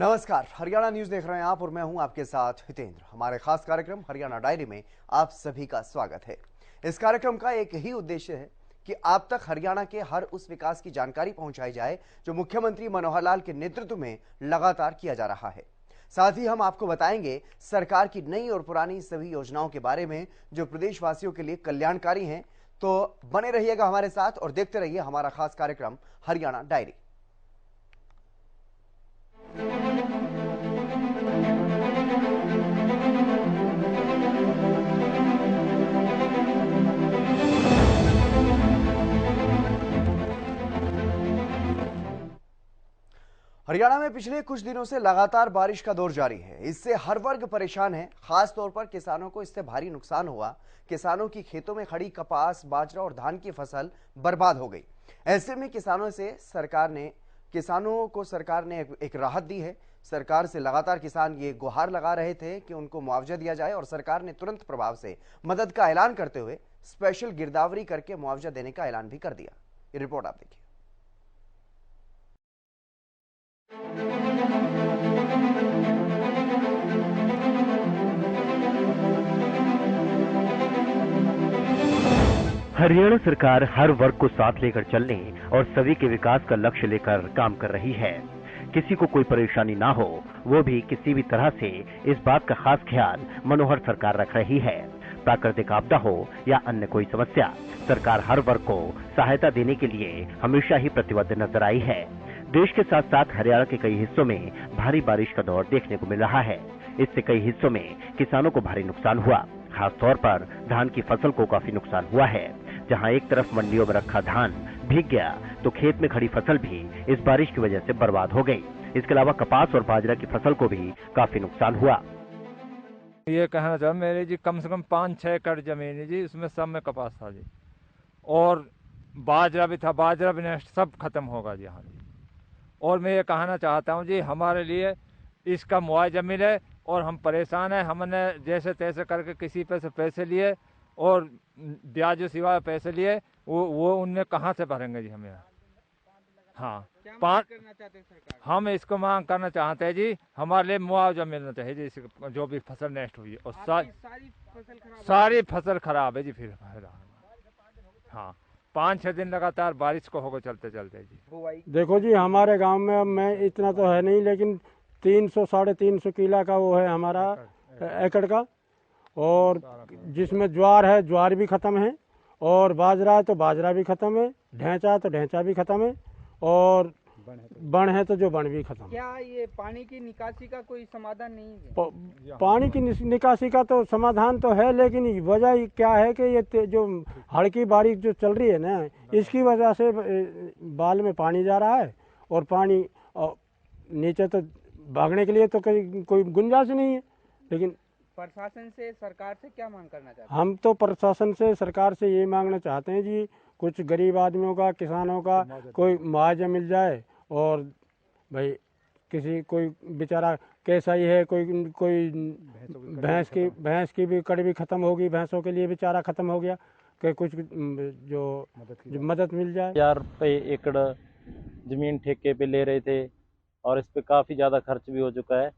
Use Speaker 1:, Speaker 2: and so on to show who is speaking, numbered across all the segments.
Speaker 1: नमस्कार, हरियाणा न्यूज देख रहे हैं आप और मैं हूं आपके साथ हितेंद्र। हमारे खास कार्यक्रम हरियाणा डायरी में आप सभी का स्वागत है। इस कार्यक्रम का एक ही उद्देश्य है कि आप तक हरियाणा के हर उस विकास की जानकारी पहुंचाई जाए जो मुख्यमंत्री मनोहर लाल के नेतृत्व में लगातार किया जा रहा है। साथ ही हम आपको बताएंगे सरकार की नई और पुरानी सभी योजनाओं के बारे में जो प्रदेशवासियों के लिए कल्याणकारी हैं। तो बने रहिएगा हमारे साथ और देखते रहिए हमारा खास कार्यक्रम हरियाणा डायरी। हरियाणा में पिछले कुछ दिनों से लगातार बारिश का दौर जारी है। इससे हर वर्ग परेशान है। खास तौर पर किसानों को इससे भारी नुकसान हुआ। किसानों की खेतों में खड़ी कपास, बाजरा और धान की फसल बर्बाद हो गई। ऐसे में किसानों को सरकार ने एक राहत दी है। सरकार से लगातार किसान ये गुहार लगा रहे थे कि उनको मुआवजा दिया जाए और सरकार ने तुरंत प्रभाव से मदद का ऐलान करते हुए स्पेशल गिरदावरी करके मुआवजा देने का ऐलान भी कर दिया। ये रिपोर्ट आप देखिए।
Speaker 2: हरियाणा सरकार हर वर्ग को साथ लेकर चलने और सभी के विकास का लक्ष्य लेकर काम कर रही है। किसी को कोई परेशानी ना हो, वो भी किसी भी तरह से, इस बात का खास ख्याल मनोहर सरकार रख रही है। प्राकृतिक आपदा हो या अन्य कोई समस्या, सरकार हर वर्ग को सहायता देने के लिए हमेशा ही प्रतिबद्ध नजर आई है। देश के साथ साथ हरियाणा के कई हिस्सों में भारी बारिश का दौर देखने को मिल रहा है। इससे कई हिस्सों में किसानों को भारी नुकसान हुआ। खास तौर पर धान की फसल को काफी नुकसान हुआ है। जहां एक तरफ मंडियों में रखा धान भीग गया तो खेत में खड़ी फसल भी इस बारिश की वजह से बर्बाद हो गई। इसके अलावा कपास और बाजरा की फसल को भी काफी नुकसान हुआ।
Speaker 3: ये कहना चाहूँ मेरी जी कम से कम 5-6 एकड़ जमीन है जी, उसमें सब में कपास था जी और बाजरा भी था। बाजरा भी नष्ट सब खत्म होगा जी। हाँ जी, और मैं ये कहना चाहता हूँ जी हमारे लिए इसका मुआवजा मिले और हम परेशान हैं। हमने जैसे तैसे करके किसी पे से पैसे लिए और ब्याज सिवाय पैसे लिए, वो उनमें कहाँ से भरेंगे जी हमें। हाँ,
Speaker 4: करना चाहते हैं सरकार?
Speaker 3: हम इसको मांग करना चाहते हैं जी, हमारे लिए मुआवजा मिलना चाहिए जी, जो भी फसल नष्ट हुई है और सारी फसल खराब है जी। फिर हाँ, 5-6 दिन लगातार बारिश को होगा चलते चलते जी।
Speaker 4: देखो जी, हमारे गांव में मैं इतना तो है नहीं, लेकिन 300-350 किला का वो है हमारा एकड़ का, और जिसमें ज्वार है, ज्वार भी खत्म है, और बाजरा है तो बाजरा भी खत्म है, ढेंचा है तो ढेंचा भी खत्म है, और बण है तो जो बण भी खत्म।
Speaker 5: क्या ये पानी की निकासी का कोई समाधान नहीं है?
Speaker 4: पानी की निकासी का तो समाधान तो है, लेकिन वजह क्या है कि ये जो हल्की बारिश जो चल रही है ना, इसकी वजह से बाल में पानी जा रहा है और पानी नीचे तो भागने के लिए तो कोई गुंजाइश नहीं है। लेकिन
Speaker 5: प्रशासन से, सरकार से क्या मांग करना चाहते हैं?
Speaker 4: हम तो प्रशासन से, सरकार से ये मांगना चाहते हैं जी, कुछ गरीब आदमियों का, किसानों का कोई मुआवजा मिल जाए, और भाई कोई बेचारा कैसा ही है, कोई भैंस की भी कड़ी भी खत्म होगी, भैंसों के लिए बेचारा खत्म हो गया, कि कुछ जो मदद मिल जाए।
Speaker 6: 1000 रुपये एकड़ जमीन ठेके पे ले रहे थे और इस पे काफ़ी ज़्यादा खर्च भी हो चुका है।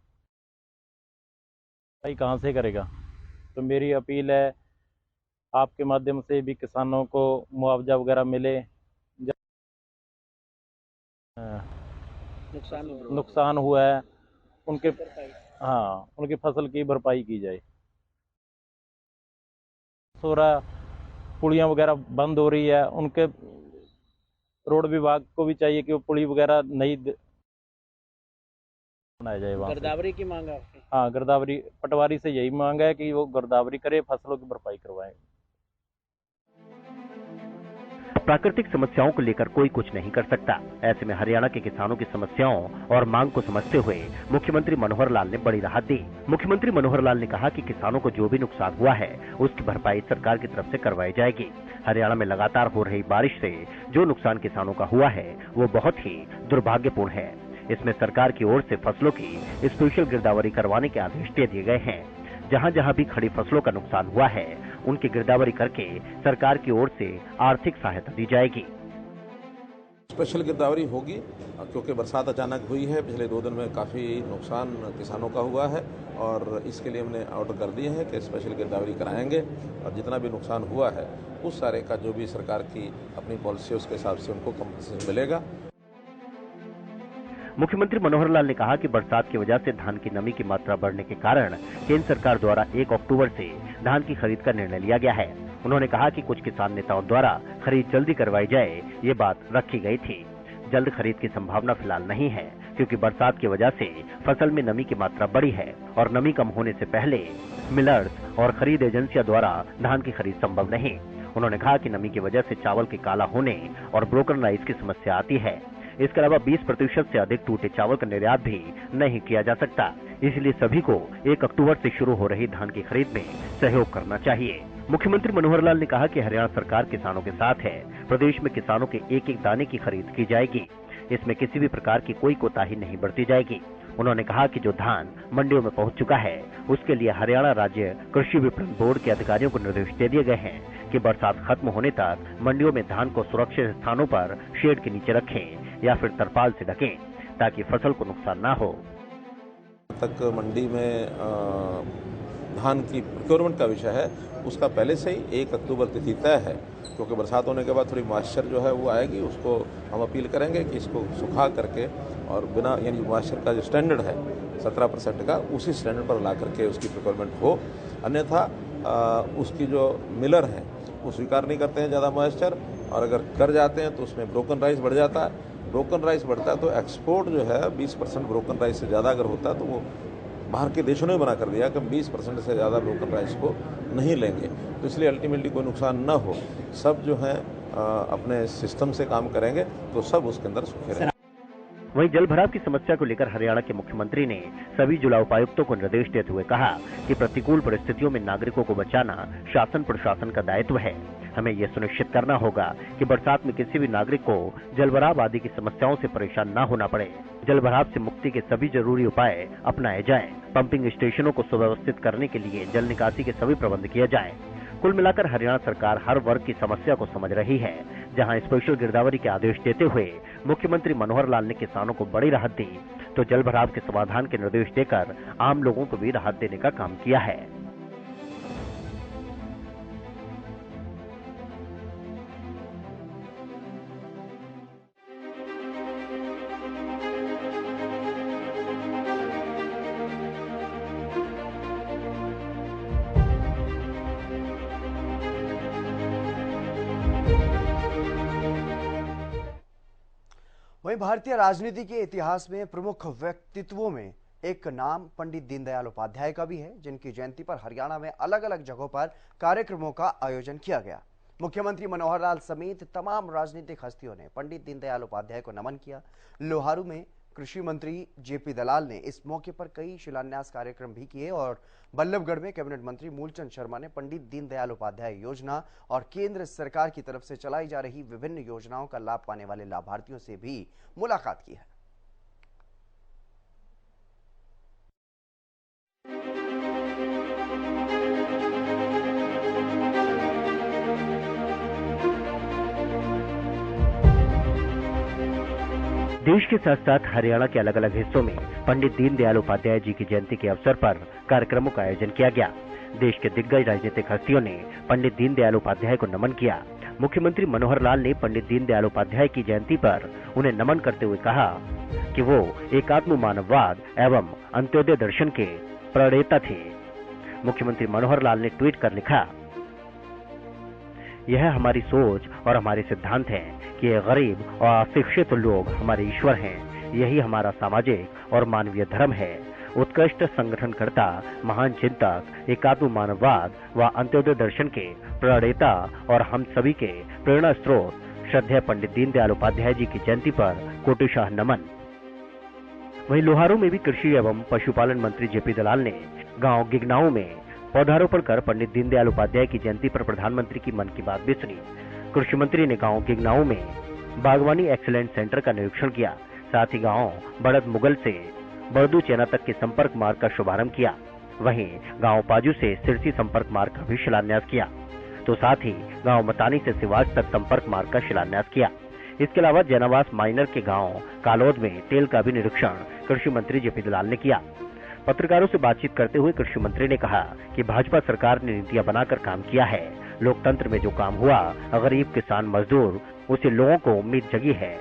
Speaker 6: भाई कहाँ से करेगा? तो मेरी अपील है आपके माध्यम से भी किसानों को मुआवजा वगैरह मिले, नुकसान हुआ है उनकी फसल की भरपाई की जाए। सोरा पुलियाँ वगैरह बंद हो रही है, उनके रोड विभाग को भी चाहिए कि वो पुली वगैरह नई बनाया जाए।
Speaker 5: गिरदावरी की मांग है?
Speaker 6: हाँ, गिरदावरी, पटवारी से यही मांग है कि वो गिरदावरी करे, फसलों की भरपाई करवाएं।
Speaker 2: प्राकृतिक समस्याओं को लेकर कोई कुछ नहीं कर सकता। ऐसे में हरियाणा के किसानों की समस्याओं और मांग को समझते हुए मुख्यमंत्री मनोहर लाल ने बड़ी राहत दी। मुख्यमंत्री मनोहर लाल ने कहा कि किसानों को जो भी नुकसान हुआ है उसकी भरपाई सरकार की तरफ से करवाई जाएगी। हरियाणा में लगातार हो रही बारिश से जो नुकसान किसानों का हुआ है वो बहुत ही दुर्भाग्यपूर्ण है। इसमें सरकार की ओर से फसलों की स्पेशल गिरदावरी करवाने के आदेश दे दिए गए हैं। जहां जहां भी खड़ी फसलों का नुकसान हुआ है उनकी गिरदावरी करके सरकार की ओर से आर्थिक सहायता दी जाएगी।
Speaker 7: स्पेशल गिरदावरी होगी क्योंकि बरसात अचानक हुई है। पिछले 2 दिन में काफ़ी नुकसान किसानों का हुआ है और इसके लिए हमने ऑर्डर कर दिए हैं कि स्पेशल गिरदावरी कराएंगे और जितना भी नुकसान हुआ है उस सारे का जो भी सरकार की अपनी पॉलिसी है उसके हिसाब से उनको कंपनसेशन मिलेगा।
Speaker 2: मुख्यमंत्री मनोहर लाल ने कहा कि बरसात की वजह से धान की नमी की मात्रा बढ़ने के कारण केंद्र सरकार द्वारा 1 अक्टूबर से धान की खरीद का निर्णय लिया गया है। उन्होंने कहा कि कुछ किसान नेताओं द्वारा खरीद जल्दी करवाई जाए, ये बात रखी गई थी। जल्द खरीद की संभावना फिलहाल नहीं है क्योंकि बरसात की वजह से फसल में नमी की मात्रा बढ़ी है और नमी कम होने से पहले मिलर्स और खरीद एजेंसियों द्वारा धान की खरीद संभव नहीं। उन्होंने कहा कि नमी की वजह से चावल के काला होने और ब्रोकन राइस की समस्या आती है। इसके अलावा 20% से अधिक टूटे चावल का निर्यात भी नहीं किया जा सकता। इसलिए सभी को 1 अक्टूबर से शुरू हो रही धान की खरीद में सहयोग करना चाहिए। मुख्यमंत्री मनोहर लाल ने कहा कि हरियाणा सरकार किसानों के साथ है। प्रदेश में किसानों के एक एक दाने की खरीद की जाएगी। इसमें किसी भी प्रकार की कोई कोताही नहीं बरती जाएगी। उन्होंने कहा कि जो धान मंडियों में पहुंच चुका है उसके लिए हरियाणा राज्य कृषि विपणन बोर्ड के अधिकारियों को निर्देश दे दिए गए हैं कि बरसात खत्म होने तक मंडियों में धान को सुरक्षित स्थानों पर शेड के नीचे रखें या फिर तरपाल से ढकें ताकि फसल को नुकसान ना हो।
Speaker 7: तक मंडी में धान की प्रोक्योरमेंट का विषय है उसका पहले से ही 1 अक्टूबर तिथि तय है क्योंकि बरसात होने के बाद थोड़ी मॉइस्चर जो है वो आएगी। उसको हम अपील करेंगे कि इसको सुखा करके और बिना यानी मॉइस्चर का जो स्टैंडर्ड है 17% का उसी स्टैंडर्ड पर ला करके उसकी प्रोक्योरमेंट हो। अन्यथा उसकी जो मिलर हैं वो स्वीकार नहीं करते हैं ज़्यादा मॉइस्चर और अगर कर जाते हैं तो उसमें ब्रोकन राइस बढ़ जाता है। ब्रोकन राइस बढ़ता है तो एक्सपोर्ट जो है 20% ब्रोकन राइस से ज़्यादा अगर होता है तो वो बाहर के देशों ने मना कर दिया कि हम 20% से ज़्यादा ब्रोकन राइस को नहीं लेंगे। तो इसलिए अल्टीमेटली कोई नुकसान न हो, सब जो है अपने सिस्टम से काम करेंगे तो सब उसके अंदर सूखे रहेंगे।
Speaker 2: वहीं जल भराव की समस्या को लेकर हरियाणा के मुख्यमंत्री ने सभी जिला उपायुक्तों को निर्देश देते हुए कहा कि प्रतिकूल परिस्थितियों में नागरिकों को बचाना शासन प्रशासन का दायित्व है। हमें यह सुनिश्चित करना होगा कि बरसात में किसी भी नागरिक को जल भराव आदि की समस्याओं से परेशान न होना पड़े। जल भराव से मुक्ति के सभी जरूरी उपाय अपनाए जाएं। पंपिंग स्टेशनों को सुव्यवस्थित करने के लिए जल निकासी के सभी प्रबंध किए जाएं। कुल मिलाकर हरियाणा सरकार हर वर्ग की समस्या को समझ रही है। जहां स्पेशल गिरदावरी के आदेश देते हुए मुख्यमंत्री मनोहर लाल ने किसानों को बड़ी राहत दी, तो जल भराव के समाधान के निर्देश देकर आम लोगों को भी राहत देने का काम किया है।
Speaker 1: वहीं भारतीय राजनीति के इतिहास में प्रमुख व्यक्तित्वों में एक नाम पंडित दीनदयाल उपाध्याय का भी है, जिनकी जयंती पर हरियाणा में अलग अलग जगहों पर कार्यक्रमों का आयोजन किया गया। मुख्यमंत्री मनोहर लाल समेत तमाम राजनीतिक हस्तियों ने पंडित दीनदयाल उपाध्याय को नमन किया। लोहारू में कृषि मंत्री जेपी दलाल ने इस मौके पर कई शिलान्यास कार्यक्रम भी किए और बल्लभगढ़ में कैबिनेट मंत्री मूलचंद शर्मा ने पंडित दीनदयाल उपाध्याय योजना और केंद्र सरकार की तरफ से चलाई जा रही विभिन्न योजनाओं का लाभ पाने वाले लाभार्थियों से भी मुलाकात की है।
Speaker 2: देश के साथ साथ हरियाणा के अलग अलग हिस्सों में पंडित दीनदयाल उपाध्याय जी की जयंती के अवसर पर कार्यक्रमों का आयोजन किया गया। देश के दिग्गज राजनीतिक हस्तियों ने पंडित दीनदयाल उपाध्याय को नमन किया। मुख्यमंत्री मनोहर लाल ने पंडित दीनदयाल उपाध्याय की जयंती पर उन्हें नमन करते हुए कहा कि वो एकात्म मानववाद एवं अंत्योदय दर्शन के प्रणेता थे। मुख्यमंत्री मनोहर लाल ने ट्वीट कर लिखा, यह हमारी सोच और हमारे सिद्धांत है कि ये गरीब और अशिक्षित लोग हमारे ईश्वर हैं। यही हमारा सामाजिक और मानवीय धर्म है। उत्कृष्ट संगठनकर्ता, महान चिंतक, एकात्म मानववाद व अंत्योदय दर्शन के प्रणेता और हम सभी के प्रेरणा स्रोत श्रद्धेय पंडित दीनदयाल उपाध्याय जी की जयंती पर कोटिशाह नमन। वहीं लोहारू में भी कृषि एवं पशुपालन मंत्री जेपी दलाल ने गांव गिगनाऊ में पौधारोपण कर पंडित दीनदयाल उपाध्याय की जयंती पर प्रधानमंत्री की मन की बात भी सुनी। कृषि मंत्री ने गांव गिगनाऊ में बागवानी एक्सीलेंस सेंटर का निरीक्षण किया। साथ ही गांव बड़द मुगल से बड़दू चेना तक के संपर्क मार्ग का शुभारंभ किया। वहीं गांव पाजू से सिरसी संपर्क मार्ग का भी शिलान्यास किया, तो साथ ही गांव मतानी से सिवाज तक संपर्क मार्ग का शिलान्यास किया। इसके अलावा जैनावास माइनर के गांव कालोद में तेल का भी निरीक्षण कृषि मंत्री जेपी दलाल ने किया। पत्रकारों से बातचीत करते हुए कृषि मंत्री ने कहा कि भाजपा सरकार ने नीतियां बनाकर काम किया है। लोकतंत्र में जो काम हुआ, गरीब किसान मजदूर, उसे लोगों को उम्मीद जगी है।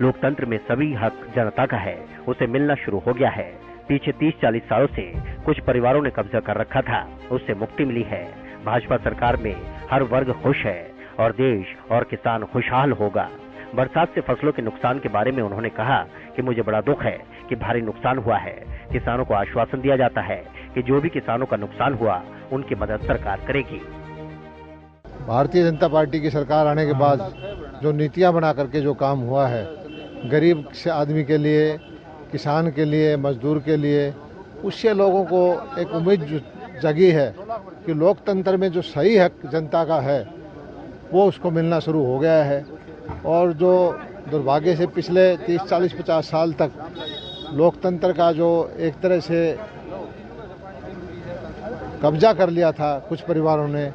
Speaker 2: लोकतंत्र में सभी हक जनता का है, उसे मिलना शुरू हो गया है। पीछे 30-40 सालों से कुछ परिवारों ने कब्जा कर रखा था, उससे मुक्ति मिली है। भाजपा सरकार में हर वर्ग खुश है और देश और किसान खुशहाल होगा। बरसात से फसलों के नुकसान के बारे में उन्होंने कहा कि मुझे बड़ा दुख है कि भारी नुकसान हुआ है। किसानों को आश्वासन दिया जाता है कि जो भी किसानों का नुकसान हुआ उनकी मदद सरकार करेगी।
Speaker 8: भारतीय जनता पार्टी की सरकार आने के बाद जो नीतियां बना करके जो काम हुआ है, गरीब आदमी के लिए, किसान के लिए, मजदूर के लिए, उससे लोगों को एक उम्मीद जगी है कि लोकतंत्र में जो सही हक जनता का है वो उसको मिलना शुरू हो गया है। और जो दुर्भाग्य से पिछले 30, 40, 50 साल तक लोकतंत्र का जो एक तरह से कब्जा कर लिया था कुछ परिवारों ने,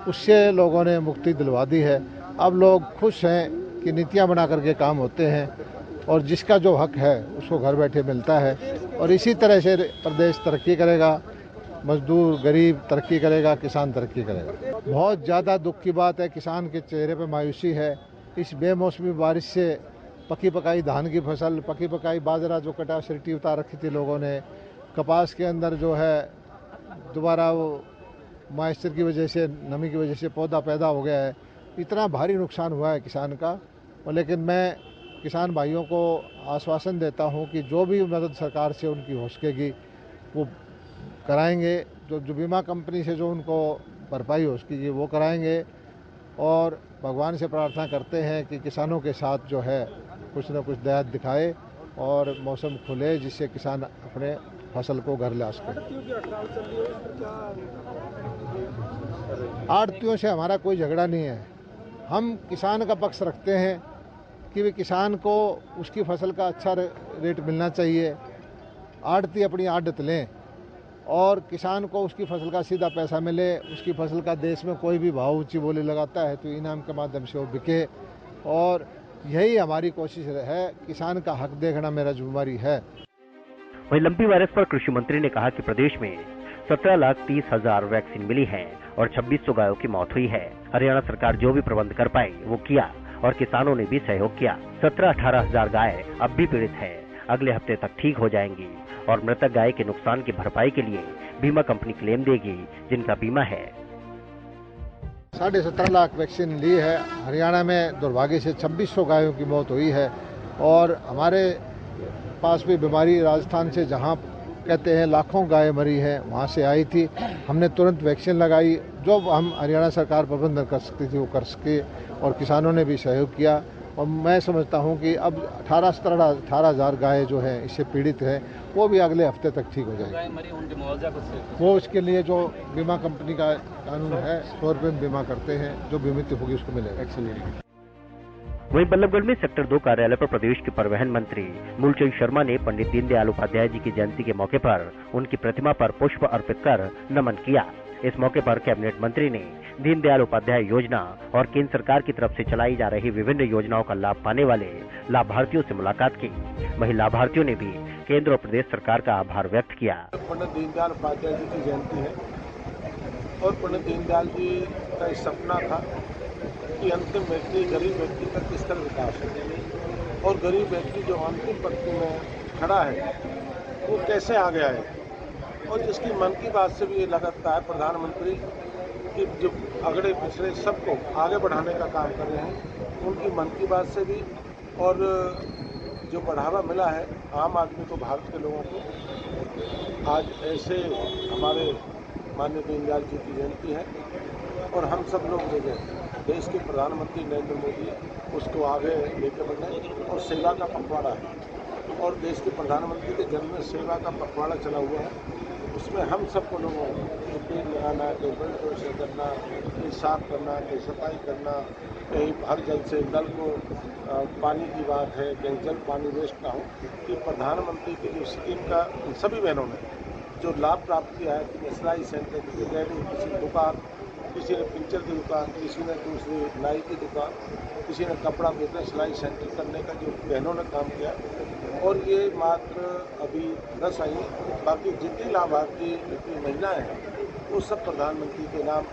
Speaker 8: उससे लोगों ने मुक्ति दिलवा दी है। अब लोग खुश हैं कि नीतियां बना करके काम होते हैं और जिसका जो हक है उसको घर बैठे मिलता है। और इसी तरह से प्रदेश तरक्की करेगा, मजदूर गरीब तरक्की करेगा, किसान तरक्की करेगा। बहुत ज़्यादा दुख की बात है, किसान के चेहरे पर मायूसी है। इस बेमौसमी बारिश से पकी पकाई धान की फसल, पकी पकाई बाजरा जो कटा सिरटी उतार रखी थी लोगों ने, कपास के अंदर जो है दोबारा वो मॉइस्चर की वजह से, नमी की वजह से पौधा पैदा हो गया है। इतना भारी नुकसान हुआ है किसान का। और लेकिन मैं किसान भाइयों को आश्वासन देता हूं कि जो भी मदद सरकार से उनकी हो सकेगी वो कराएंगे। जो बीमा कंपनी से जो उनको भरपाई हो सकेगी वो कराएंगे। और भगवान से प्रार्थना करते हैं कि किसानों के साथ जो है कुछ न कुछ दया दिखाए और मौसम खुले जिससे किसान अपने फसल को घर ला सके। आड़तियों से हमारा कोई झगड़ा नहीं है। हम किसान का पक्ष रखते हैं कि वे किसान को उसकी फसल का अच्छा रेट मिलना चाहिए। आड़ती अपनी आड़त लें और किसान को उसकी फसल का सीधा पैसा मिले। उसकी फसल का देश में कोई भी भाव ऊंची बोली लगाता है तो इनाम के माध्यम से वो बिके। और यही हमारी कोशिश है, किसान का हक देखना मेरा जिम्मेदारी है।
Speaker 2: वहीं लंपी वायरस पर कृषि मंत्री ने कहा कि प्रदेश में 17,30,000 वैक्सीन मिली है और 2600 गायों की मौत हुई है। हरियाणा सरकार जो भी प्रबंध कर पाई वो किया और किसानों ने भी सहयोग किया। 17-18 हजार गाय अब भी पीड़ित है, अगले हफ्ते तक ठीक हो जाएंगी और मृतक गाय के नुकसान की भरपाई के लिए बीमा कंपनी क्लेम देगी जिनका बीमा है।
Speaker 8: 17.5 लाख वैक्सीन ली है। हरियाणा में दुर्भाग्य से 2600 गायों की मौत हुई है। और हमारे पास भी बीमारी राजस्थान से जहां कहते हैं लाखों गायें मरी हैं, वहां से आई थी। हमने तुरंत वैक्सीन लगाई। जो हम हरियाणा सरकार प्रबंधन कर सकती थी वो कर सके और किसानों ने भी सहयोग किया। और मैं समझता हूं कि अब 18,000 गायें जो हैं इससे पीड़ित हैं, वो भी अगले हफ्ते तक ठीक हो जाएगी। वो इसके लिए जो बीमा कंपनी का कानून है 100 रुपये में बीमा करते हैं, जो बीमित होगी उसको मिलेगा।
Speaker 2: वहीं बल्लभगढ़ में सेक्टर 2 कार्यालय पर प्रदेश के परिवहन मंत्री मूलचंद शर्मा ने पंडित दीनदयाल उपाध्याय जी की जयंती के मौके पर उनकी प्रतिमा पर पुष्प अर्पित कर नमन किया। इस मौके पर कैबिनेट मंत्री ने दीनदयाल उपाध्याय योजना और केंद्र सरकार की तरफ से चलाई जा रही विभिन्न योजनाओं का लाभ पाने वाले लाभार्थियों से मुलाकात की। वहीं लाभार्थियों ने भी केंद्र और प्रदेश सरकार का आभार व्यक्त किया।
Speaker 9: पंडित दीनदयाल उपाध्याय जी की जयंती है और पंडित दीनदयाल जी का एक सपना था कि अंतिम व्यक्ति, गरीब व्यक्ति का किस तरह विकास हो और गरीब व्यक्ति जो अंतिम पंक्ति में खड़ा है वो कैसे आगे आए। और जिसकी मन की बात से भी ये लगता है प्रधानमंत्री कि जो अगड़े पिछड़े सबको आगे बढ़ाने का काम कर रहे हैं, उनकी मन की बात से भी और जो बढ़ावा मिला है आम आदमी को, भारत के लोगों को। आज ऐसे हमारे माननीय दीनदयाल जी की जयंती है और हम सब लोग जो देश के प्रधानमंत्री नरेंद्र मोदी उसको आगे लेकर बढ़े और सेवा का पखवाड़ा है और देश के प्रधानमंत्री के जन्म में सेवा का पखवाड़ा चला हुआ है। उसमें हम सबको लोगों को पेड़ लगाना, कहीं बल्ड करना, कहीं साफ करना, कहीं सफाई करना, कहीं हर जल से नल को पानी की बात है, कहीं जल पानी वेस्ट ना हो। कि प्रधानमंत्री की जो स्कीम का सभी बहनों ने जो लाभ प्राप्त किया है कि सिलाई सेंटर, किसी डेयरी, किसी दुकान किसी ने पिक्चर की दुकान, किसी ने दूसरी नाई की दुकान, किसी ने कपड़ा बेचना, सिलाई सेंटर करने का जो बहनों ने काम किया। और ये मात्र अभी 10 आई, बाकी जितनी लाभार्थी जितनी महिलाएं हैं वो सब प्रधानमंत्री के नाम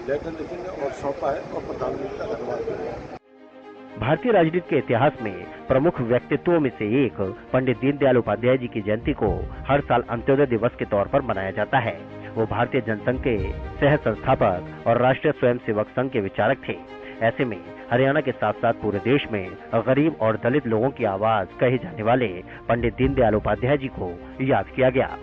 Speaker 9: लेटर लिखेंगे और सौंपा है और प्रधानमंत्री का धन्यवाद करेंगे।
Speaker 2: भारतीय राजनीति के इतिहास में प्रमुख व्यक्तित्वों में से एक पंडित दीनदयाल उपाध्याय जी की जयंती को हर साल अंत्योदय दिवस के तौर पर मनाया जाता है। वो भारतीय जनसंघ के सह संस्थापक और राष्ट्रीय स्वयंसेवक संघ के विचारक थे। ऐसे में हरियाणा के साथ साथ पूरे देश में गरीब और दलित लोगों की आवाज कहे जाने वाले पंडित दीनदयाल उपाध्याय जी को याद किया गया।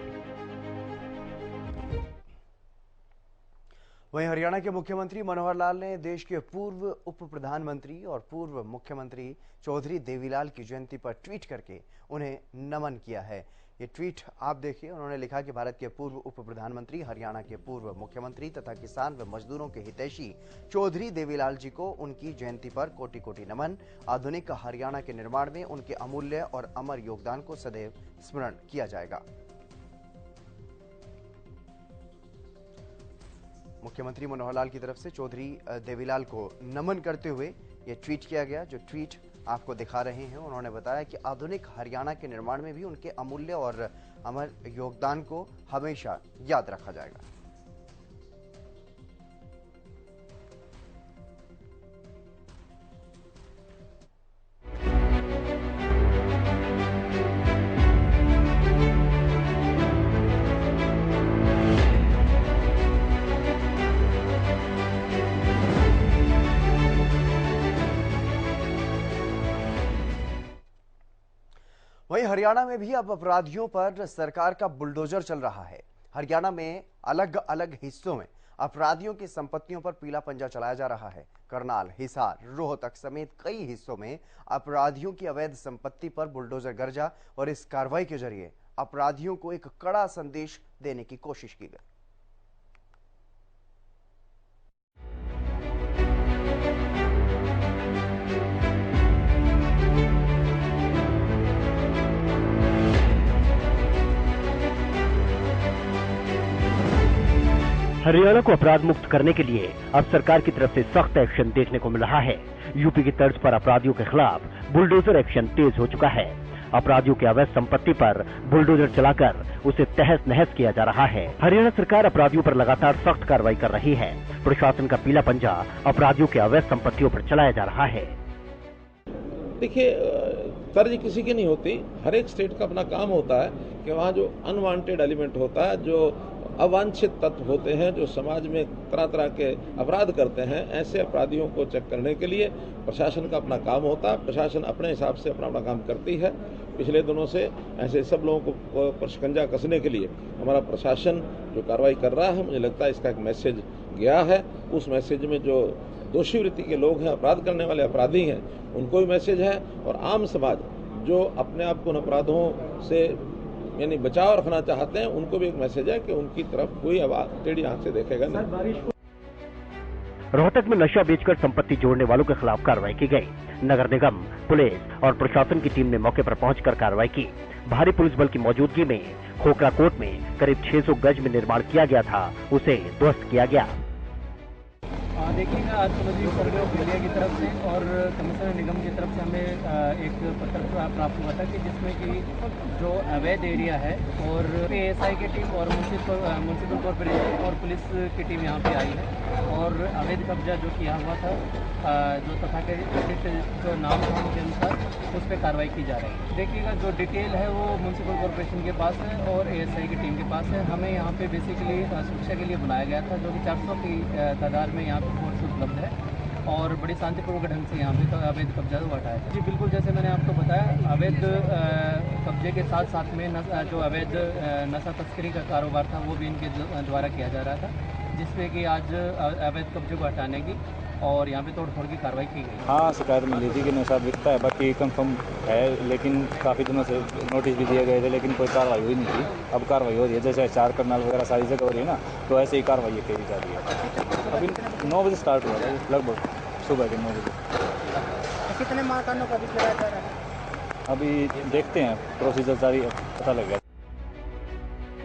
Speaker 1: वहीं हरियाणा के मुख्यमंत्री मनोहर लाल ने देश के पूर्व उप प्रधानमंत्री और पूर्व मुख्यमंत्री चौधरी देवीलाल की जयंती पर ट्वीट करके उन्हें नमन किया है। ये ट्वीट आप देखिए। उन्होंने लिखा कि भारत के पूर्व उप प्रधानमंत्री, हरियाणा के पूर्व मुख्यमंत्री तथा किसान व मजदूरों के हितैषी चौधरी देवीलाल जी को उनकी जयंती पर कोटि कोटि नमन। आधुनिक हरियाणा के निर्माण में उनके अमूल्य और अमर योगदान को सदैव स्मरण किया जाएगा। मुख्यमंत्री मनोहर लाल की तरफ से चौधरी देवीलाल को नमन करते हुए यह ट्वीट किया गया, जो ट्वीट आपको दिखा रहे हैं। उन्होंने बताया कि आधुनिक हरियाणा के निर्माण में भी उनके अमूल्य और अमर योगदान को हमेशा याद रखा जाएगा। वहीं हरियाणा में भी अब अपराधियों पर सरकार का बुलडोजर चल रहा है। हरियाणा में अलग अलग हिस्सों में अपराधियों की संपत्तियों पर पीला पंजा चलाया जा रहा है। करनाल, हिसार, रोहतक समेत कई हिस्सों में अपराधियों की अवैध संपत्ति पर बुलडोजर गरजा और इस कार्रवाई के जरिए अपराधियों को एक कड़ा संदेश देने की कोशिश की गई।
Speaker 2: हरियाणा को अपराध मुक्त करने के लिए अब सरकार की तरफ से सख्त एक्शन देखने को मिल रहा है। यूपी की तर्ज पर अपराधियों के खिलाफ बुलडोजर एक्शन तेज हो चुका है। अपराधियों की अवैध संपत्ति पर बुलडोजर चलाकर उसे तहस नहस किया जा रहा है। हरियाणा सरकार अपराधियों पर लगातार सख्त कार्रवाई कर रही है। प्रशासन का पीला पंजा अपराधियों की अवैध संपत्तियों पर चलाया जा रहा है।
Speaker 7: देखिए, तर्ज किसी की नहीं होती। हर एक स्टेट का अपना काम होता है कि वहाँ जो अनवांटेड एलिमेंट होता है, जो अवांछित तत्व होते हैं, जो समाज में तरह तरह के अपराध करते हैं, ऐसे अपराधियों को चेक करने के लिए प्रशासन का अपना काम होता है। प्रशासन अपने हिसाब से अपना काम करती है। पिछले दिनों से ऐसे सब लोगों को पर शिकंजा कसने के लिए हमारा प्रशासन जो कार्रवाई कर रहा है, मुझे लगता है इसका एक मैसेज गया है। उस मैसेज में जो दोषी वृत्ति के लोग हैं, अपराध करने वाले अपराधी हैं, उनको भी मैसेज है। और आम समाज जो अपने आप को उन अपराधों से यानी बचाव रखना चाहते हैं, उनको भी एक मैसेज है कि उनकी तरफ कोई टेढ़ी आंख से देखेगा नहीं।
Speaker 2: रोहतक में नशा बेचकर संपत्ति जोड़ने वालों के खिलाफ कार्रवाई की गई। नगर निगम, पुलिस और प्रशासन की टीम ने मौके पर पहुंचकर कार्रवाई की। भारी पुलिस बल की मौजूदगी में खोखरा कोट में करीब 600 गज में निर्माण किया गया था, उसे ध्वस्त किया गया।
Speaker 10: देखिएगा, आज मुझे सर्वे ऑफ इंडिया की तरफ से और कमिश्नर निगम की तरफ से हमें एक पत्र प्राप्त हुआ था कि जिसमें कि जो अवैध एरिया है और एएसआई की टीम और म्युनिसिपल कॉर्पोरेशन और पुलिस की टीम यहाँ पे आई है और अवैध कब्जा जो किया हुआ था, जो तथाकथित जो नाम था उनके अनुसार उस पर कार्रवाई की जा रही है। देखिएगा, जो डिटेल है वो म्युनिसिपल कॉर्पोरेशन के पास है और एएसआई की टीम के पास है। हमें यहाँ पे बेसिकली सुरक्षा के लिए बुलाया गया था, जो कि 400 की तादाद में यहाँ पे फोर्स उपलब्ध है और बड़ी शांतिपूर्वक ढंग से यहाँ पे अवैध कब्जा को हटाया था। जी बिल्कुल, जैसे मैंने आपको बताया, अवैध कब्जे के साथ साथ में जो अवैध नशा तस्करी का कारोबार था वो भी इनके द्वारा किया जा रहा था, जिसमें कि आज अवैध कब्जे को हटाने की और यहाँ पे तोड़-फोड़ की कार्रवाई की गई।
Speaker 11: हाँ, शिकायत मिली थी कि नशा बिकता है, बाकी कंफर्म है, लेकिन काफ़ी दिनों से नोटिस भी दिए गए थे, लेकिन कोई कार्रवाई हुई नहीं थी। अब कार्रवाई हो रही है, जैसे 4 करनाल वगैरह सारी जगह हो रही है ना, तो ऐसे ही कार्रवाई करी जा रही है। अभी 9 बजे स्टार्ट हुआ है, लगभग सुबह के 9 बजे।
Speaker 10: कितने मकानों का अभी लगाया जा रहा है?
Speaker 11: अभी देखते हैं, प्रोसीजर जारी पता लगेगा।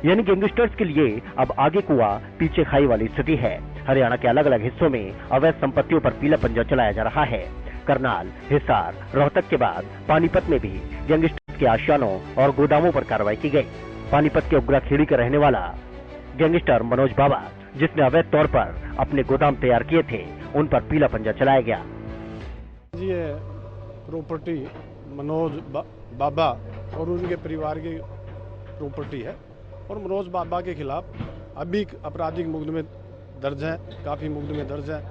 Speaker 2: यानी गैंगस्टर्स के लिए अब आगे कुआं पीछे खाई वाली स्थिति है। हरियाणा के अलग अलग हिस्सों में अवैध संपत्तियों पर पीला पंजा चलाया जा रहा है। करनाल, हिसार, रोहतक के बाद पानीपत में भी गैंगस्टर्स के आशियानों और गोदामों पर कार्रवाई की गई। पानीपत के उग्रा खेड़ी का रहने वाला गैंगस्टर मनोज बाबा, जिसने अवैध तौर पर अपने गोदाम तैयार किए थे, उन पर पीला पंजा चलाया गया।
Speaker 12: ये प्रॉपर्टी मनोज बाबा और उनके परिवार की प्रॉपर्टी है और मनोज बाबा के खिलाफ अभी आपराधिक मुकदमे दर्ज हैं, काफ़ी मुकदमे दर्ज हैं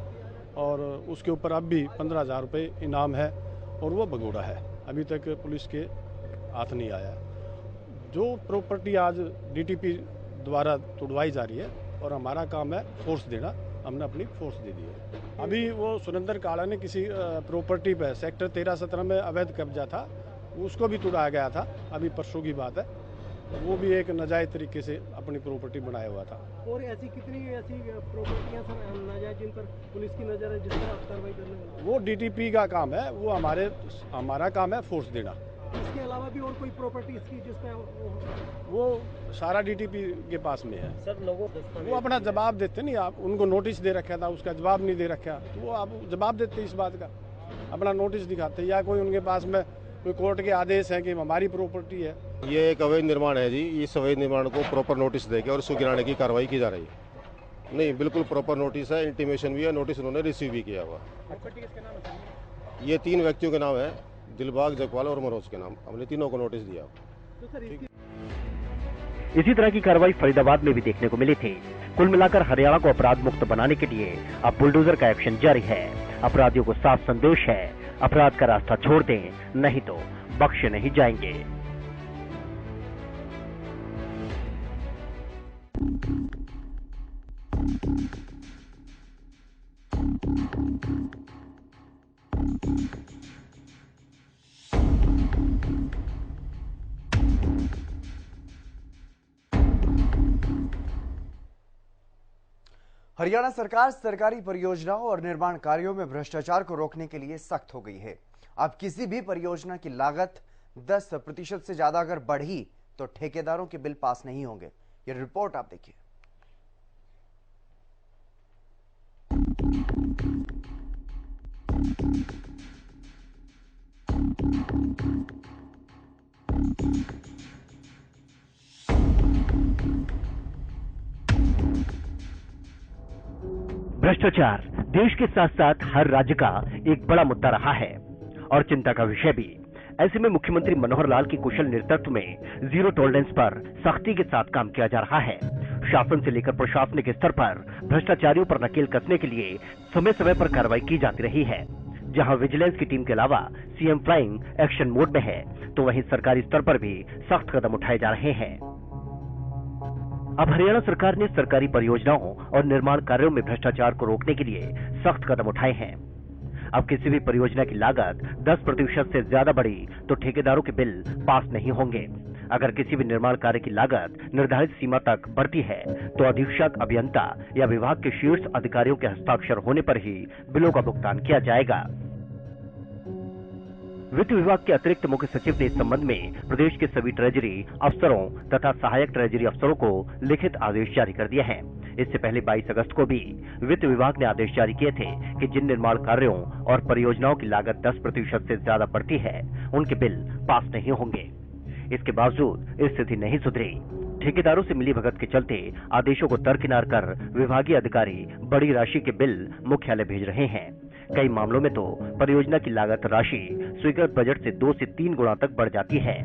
Speaker 12: और उसके ऊपर अब भी 15,000 रुपये इनाम है और वो भगोड़ा है, अभी तक पुलिस के हाथ नहीं आया। जो प्रॉपर्टी आज डीटीपी द्वारा तुड़वाई जा रही है और हमारा काम है फोर्स देना, हमने अपनी फोर्स दे दी है। अभी वो सुरेंद्र काला ने किसी प्रॉपर्टी पर सेक्टर 13-17 में अवैध कब्जा था, उसको भी तुड़ाया गया था, अभी परसों की बात है। वो भी एक नाजायज तरीके से अपनी प्रॉपर्टी बनाया हुआ था।
Speaker 13: और ऐसी कितनी ऐसी प्रॉपर्टियां सर नाजायज जिन पर पुलिस की नज़र है, जिस पर आप कार्रवाई करने वाले?
Speaker 12: वो डीटीपी का काम है, वो हमारा काम है फोर्स देना।
Speaker 13: इसके अलावा भी और कोई प्रॉपर्टी इसकी जिस पर
Speaker 12: वो सारा डीटीपी के पास में है।
Speaker 13: सर लोगों
Speaker 12: वो अपना जवाब देते नहीं, आप उनको नोटिस दे रखा था, उसका जवाब नहीं दे रखा, तो वो आप जवाब देते इस बात का, अपना नोटिस दिखाते, या कोई उनके पास में कोई कोर्ट के आदेश है कि हमारी प्रॉपर्टी है।
Speaker 14: ये एक अवैध निर्माण है जी, इस अवैध निर्माण को प्रॉपर नोटिस देके और उसको गिराने की कार्रवाई की जा रही है। नहीं, बिल्कुल प्रॉपर नोटिस है, इंटीमेशन भी है, नोटिस उन्होंने रिसीव भी किया हुआ। ये 3 व्यक्तियों के नाम है, दिलबाग, जगपाल और मनोज के नाम, हमने तीनों को नोटिस दिया।
Speaker 2: इसी तरह की कार्रवाई फरीदाबाद में भी देखने को मिली थी। कुल मिलाकर हरियाणा को अपराध मुक्त बनाने के लिए अब बुलडोजर का एक्शन जारी है। अपराधियों को साफ संदेश है, अपराध का रास्ता छोड़ दें, नहीं तो बख्शे नहीं जाएंगे।
Speaker 1: हरियाणा सरकार सरकारी परियोजनाओं और निर्माण कार्यों में भ्रष्टाचार को रोकने के लिए सख्त हो गई है। अब किसी भी परियोजना की लागत 10% से ज्यादा अगर बढ़ी तो ठेकेदारों के बिल पास नहीं होंगे। ये रिपोर्ट आप देखिए।
Speaker 2: भ्रष्टाचार देश के साथ साथ हर राज्य का एक बड़ा मुद्दा रहा है और चिंता का विषय भी। ऐसे में मुख्यमंत्री मनोहर लाल की कुशल नेतृत्व में जीरो टॉलरेंस पर सख्ती के साथ काम किया जा रहा है। शासन से लेकर प्रशासनिक स्तर पर भ्रष्टाचारियों पर नकेल कसने के लिए समय समय पर कार्रवाई की जाती रही है। जहां विजिलेंस की टीम के अलावा सीएम फ्लाइंग एक्शन मोड में है, तो वहीं सरकारी स्तर पर भी सख्त कदम उठाए जा रहे हैं। अब हरियाणा सरकार ने सरकारी परियोजनाओं और निर्माण कार्यों में भ्रष्टाचार को रोकने के लिए सख्त कदम उठाए हैं। अब किसी भी परियोजना की लागत 10% से ज्यादा बढ़ी तो ठेकेदारों के बिल पास नहीं होंगे। अगर किसी भी निर्माण कार्य की लागत निर्धारित सीमा तक बढ़ती है तो अधीक्षक अभियंता या विभाग के शीर्ष अधिकारियों के हस्ताक्षर होने पर ही बिलों का भुगतान किया जाएगा। वित्त विभाग के अतिरिक्त मुख्य सचिव ने इस संबंध में प्रदेश के सभी ट्रेजरी अफसरों तथा सहायक ट्रेजरी अफसरों को लिखित आदेश जारी कर दिए हैं। इससे पहले 22 अगस्त को भी वित्त विभाग ने आदेश जारी किए थे कि जिन निर्माण कार्यों और परियोजनाओं की लागत 10% से ज्यादा बढ़ती है, उनके बिल पास नहीं होंगे। इसके बावजूद स्थिति नहीं सुधरी। ठेकेदारों से मिली भगत के चलते आदेशों को दरकिनार कर विभागीय अधिकारी बड़ी राशि के बिल मुख्यालय भेज रहे हैं। कई मामलों में तो परियोजना की लागत राशि स्वीकृत बजट से 2 से 3 गुना तक बढ़ जाती है,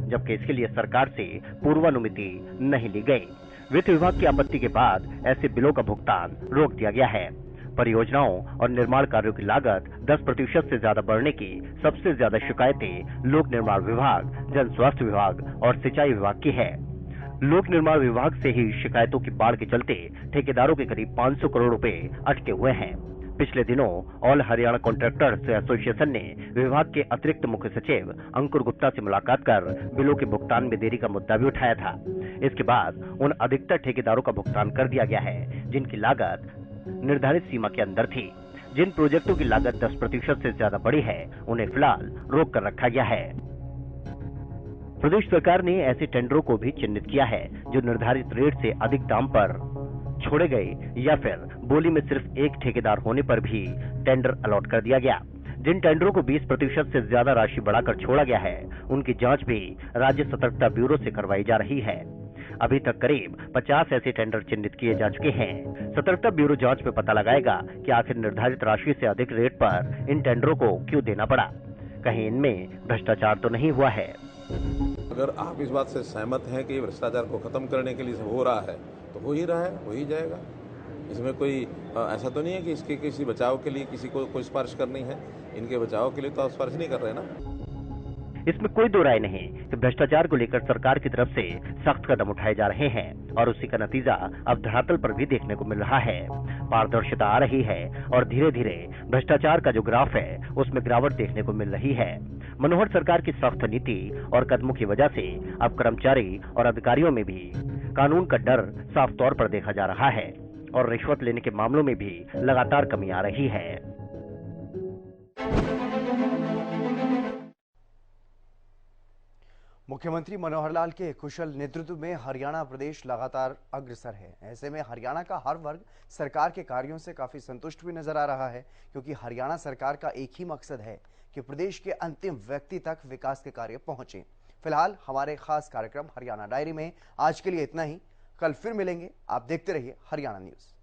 Speaker 2: जबकि इसके लिए सरकार से पूर्वानुमति नहीं ली गई। वित्त विभाग की आपत्ति के बाद ऐसे बिलों का भुगतान रोक दिया गया है। परियोजनाओं और निर्माण कार्यों की लागत 10% से ज्यादा बढ़ने की सबसे ज्यादा शिकायतें लोक निर्माण विभाग, जन स्वास्थ्य विभाग और सिंचाई विभाग की है। लोक निर्माण विभाग से ही शिकायतों की बाढ़ के चलते ठेकेदारों के करीब 500 करोड़ रुपए अटके हुए हैं। पिछले दिनों ऑल हरियाणा कॉन्ट्रैक्टर्स एसोसिएशन ने विभाग के अतिरिक्त मुख्य सचिव अंकुर गुप्ता से मुलाकात कर बिलों के भुगतान में देरी का मुद्दा भी उठाया था। इसके बाद उन अधिकतर ठेकेदारों का भुगतान कर दिया गया है जिनकी लागत निर्धारित सीमा के अंदर थी। जिन प्रोजेक्टों की लागत 10% से ज्यादा बढ़ी है, उन्हें फिलहाल रोक कर रखा गया है। प्रदेश सरकार ने ऐसे टेंडरों को भी चिन्हित किया है जो निर्धारित रेट से अधिक दाम पर छोड़े गए या फिर बोली में सिर्फ एक ठेकेदार होने पर भी टेंडर अलॉट कर दिया गया। जिन टेंडरों को 20% से ज्यादा राशि बढ़ाकर छोड़ा गया है, उनकी जांच भी राज्य सतर्कता ब्यूरो से करवाई जा रही है। अभी तक करीब 50 ऐसे टेंडर चिन्हित किए जा चुके हैं। सतर्कता ब्यूरो जांच में पता लगाएगा कि आखिर निर्धारित राशि से अधिक रेट पर इन टेंडरों को क्यों देना पड़ा, कहीं इनमें भ्रष्टाचार तो नहीं हुआ है।
Speaker 7: अगर आप इस बात से सहमत हैं कि भ्रष्टाचार को खत्म करने के लिए सब हो रहा है तो हो ही रहा है, हो ही जाएगा। इसमें कोई ऐसा तो नहीं है कि इसके किसी बचाव के लिए किसी को कोई सिफारिश करनी है। इनके बचाव के लिए तो आप सिफारिश नहीं कर रहे ना।
Speaker 2: इसमें कोई दो राय नहीं कि भ्रष्टाचार को लेकर सरकार की तरफ से सख्त कदम उठाए जा रहे हैं और उसी का नतीजा अब धरातल पर भी देखने को मिल रहा है। पारदर्शिता आ रही है और धीरे धीरे भ्रष्टाचार का जो ग्राफ है उसमें गिरावट देखने को मिल रही है। मनोहर सरकार की सख्त नीति और कदमों की वजह से अब कर्मचारी और अधिकारियों में भी कानून का डर साफ तौर पर देखा जा रहा है और रिश्वत लेने के मामलों में भी लगातार कमी आ रही है।
Speaker 1: मुख्यमंत्री मनोहर लाल के कुशल नेतृत्व में हरियाणा प्रदेश लगातार अग्रसर है। ऐसे में हरियाणा का हर वर्ग सरकार के कार्यों से काफी संतुष्ट भी नजर आ रहा है, क्योंकि हरियाणा सरकार का एक ही मकसद है कि प्रदेश के अंतिम व्यक्ति तक विकास के कार्य पहुंचे। फिलहाल हमारे खास कार्यक्रम हरियाणा डायरी में आज के लिए इतना ही। कल फिर मिलेंगे। आप देखते रहिए हरियाणा न्यूज।